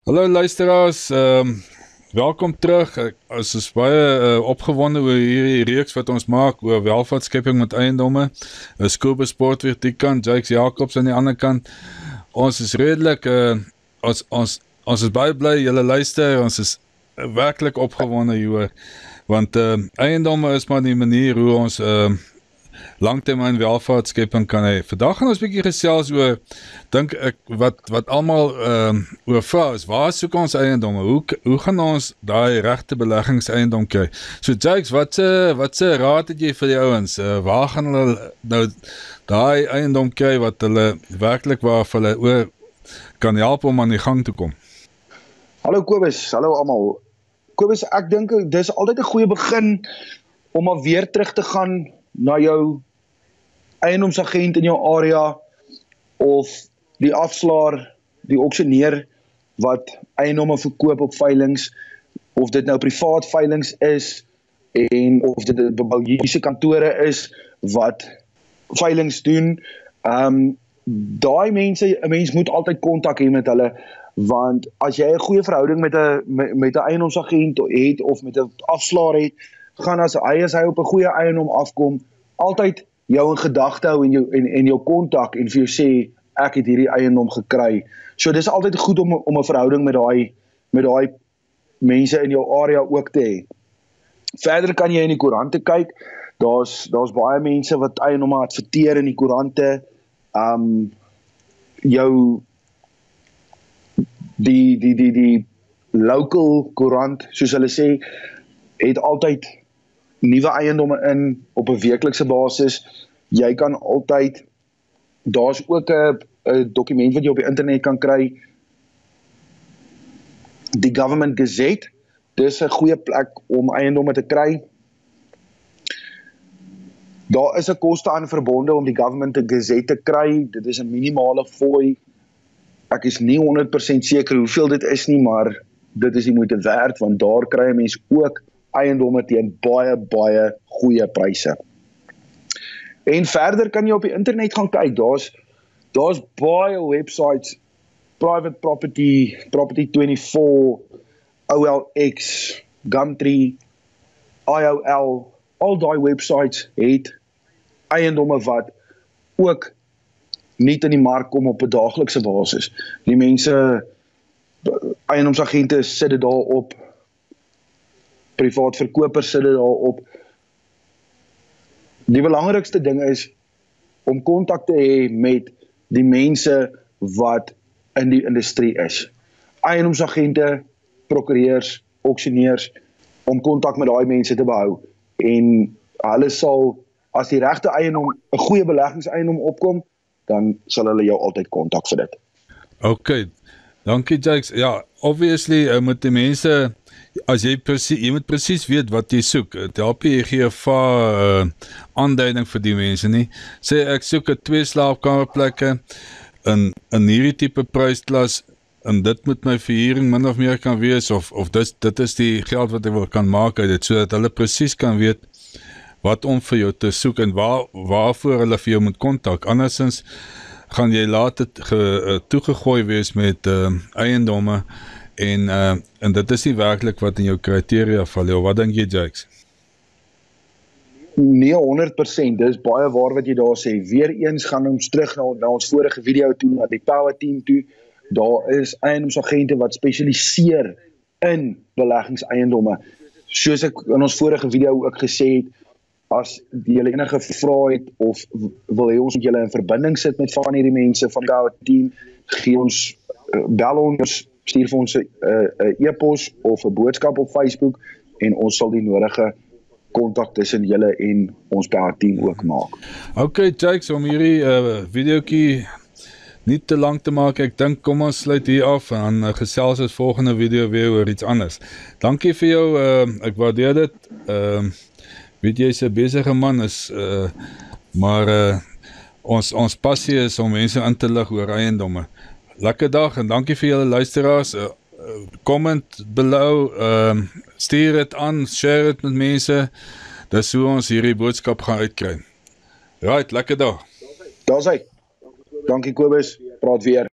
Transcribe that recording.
Hallo luisteraars, welkom terug. Ons is baie opgewonde oor hierdie reeks wat ons maak oor welvaartskepping met eiendomme. Kobus Sport weer die kant, Jakes Jacobs aan die ander kant. Ons is redelik, ons is baie bly julle luister, ons is werklik opgewonde hieroor, want eiendomme is maar die manier hoe ons langtermyn welvaartskepping kan hê. Vandag gaan ons 'n bietjie gesels oor, dink ek, wat almal oor vra is, waar soek ons eiendomme? Hoe gaan ons daai regte beleggingseiendom kry? So Jakes, wat se raad het jy vir die ouens? Waar gaan hulle nou daai eiendom kry wat hulle werklik waar vir hulle oor kan help om aan die gang te kom? Hallo Kobus, hallo almal. Kobus, ek dink dis altyd 'n goeie begin om maar weer terug te gaan na jou eiendomsagent in jou area of die afslaer, die auksioneer wat eiendomme verkoop op veilings, of dit nou privaat veilings is en of dit 'n bouwhuise kantore is wat veilings doen. Daai mense, 'n mens moet altyd kontak hê met hulle, want as jy 'n goeie verhouding met 'n eiendomsagent het of met 'n afslaer het, gaan as hy op 'n goeie eiendom afkom, altyd jou in gedagte hou en jou kontak en vir jou sê, ek het hierdie eiendom gekry. So dis altyd goed om 'n verhouding met daai mense in jou area ook te hê. Verder kan jy in die koerante kyk. Daar's baie mense wat eiendomme adverteer in die koerante. Die local koerant, soos hulle sê, het altyd nuwe eiendomme in op 'n weeklikse basis. Jy kan altyd, daar's ook 'n dokument wat jy op die internet kan kry, die Government Gazette. Dis 'n goeie plek om eiendomme te kry. Daar is 'n koste aan verbonde om die Government Gazette te kry. Dit is 'n minimale fooi. Ek is nie 100% seker hoeveel dit is nie, maar dit is die moeite werd, want daar kry 'n mens ook eiendomme teen baie goeie pryse. En verder kan jy op die internet gaan kyk. Daar's baie websites, Private Property, Property24, OLX, Gumtree, IOL, al daai websites het eiendomme wat ook nie in die mark kom op 'n daaglikse basis. Die mense, eiendomsagente sit dit daar op, privaat verkopers sit dit daar op. Die belangrikste ding is om kontak te hê met die mense wat in die industrie is. Eiendomsagente, prokureurs, auksioneurs, om kontak met daai mense te behou. En hulle sal, as die regte eiendom, 'n goeie beleggingseiendom opkom, dan sal hulle jou altyd kontak vir dit. Okay, dankie Jakes. Ja, obviously moet die mense, as jy moet presies weet wat jy soek. Het help jy gee 'n aanduiding vir die mense nie. Sê ek soek 'n 2 slaapkamerplekke in hierdie tipe prysklas, en dit moet my verhuuring min of meer kan wees, of dit is die geld wat ek kan maak uit dit, sodat hulle presies kan weet wat om vir jou te soek en waarvoor hulle vir jou moet kontak. Andersins gaan jy later toegegooi wees met eiendomme en dit is nie werklik wat in jou kriteria val. Wat dink jy, Jakes? Nee, 100%, dis baie waar wat jy daar sê. Weereens gaan ons terug na ons vorige video toe, na die Power Team toe. Daar is eiendomsagente wat spesialiseer in beleggingseiendomme. Soos ek in ons vorige video ook gesê het, as julle enige vrae het of wil hê ons met julle in verbinding sit met van hierdie mense van die Power Team, bel ons, stuur vir ons 'n e-pos of 'n boodskap op Facebook en ons sal die nodige kontak tussen julle en ons Power Team ook maak. Okay, Jakes, om hierdie videoetjie nie te lang te maak, ek dink kom ons sluit hier af en dan gesels ons volgende video weer oor iets anders. Dankie vir jou, ek waardeer dit. Weet jy, is 'n besige man is, maar ons passie is om mense in te lig oor eiendomme. Lekker dag en dankie vir julle luisteraars. Comment below, stuur dit aan, share dit met mense. Dis hoe ons hierdie boodskap gaan uitkry. Right, lekker dag. Daar's hy. Dankie Kobus, praat weer.